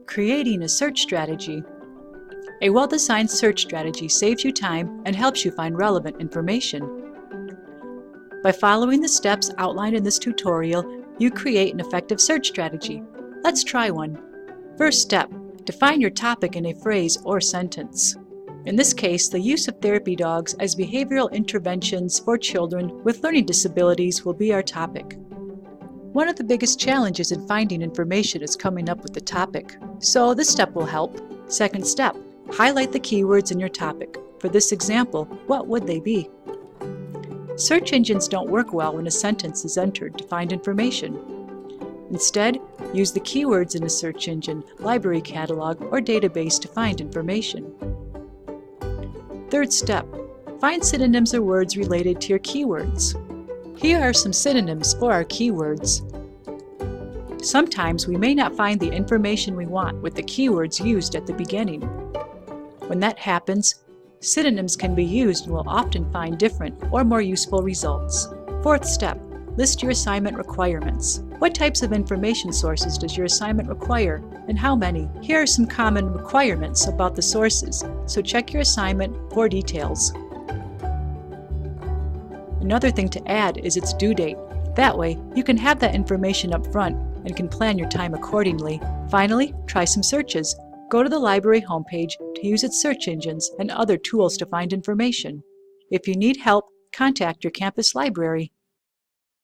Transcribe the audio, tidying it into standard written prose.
Creating a search strategy. A well-designed search strategy saves you time and helps you find relevant information. By following the steps outlined in this tutorial, you create an effective search strategy. Let's try one. First step, define your topic in a phrase or sentence. In this case, the use of therapy dogs as behavioral interventions for children with learning disabilities will be our topic. One of the biggest challenges in finding information is coming up with the topic, so this step will help. Second step, highlight the keywords in your topic. For this example, what would they be? Search engines don't work well when a sentence is entered to find information. Instead, use the keywords in a search engine, library catalog, or database to find information. Third step, find synonyms or words related to your keywords. Here are some synonyms for our keywords. Sometimes we may not find the information we want with the keywords used at the beginning. When that happens, synonyms can be used and will often find different or more useful results. Fourth step, list your assignment requirements. What types of information sources does your assignment require, and how many? Here are some common requirements about the sources, so check your assignment for details. Another thing to add is its due date. That way, you can have that information up front and can plan your time accordingly. Finally, try some searches. Go to the library homepage to use its search engines and other tools to find information. If you need help, contact your campus library.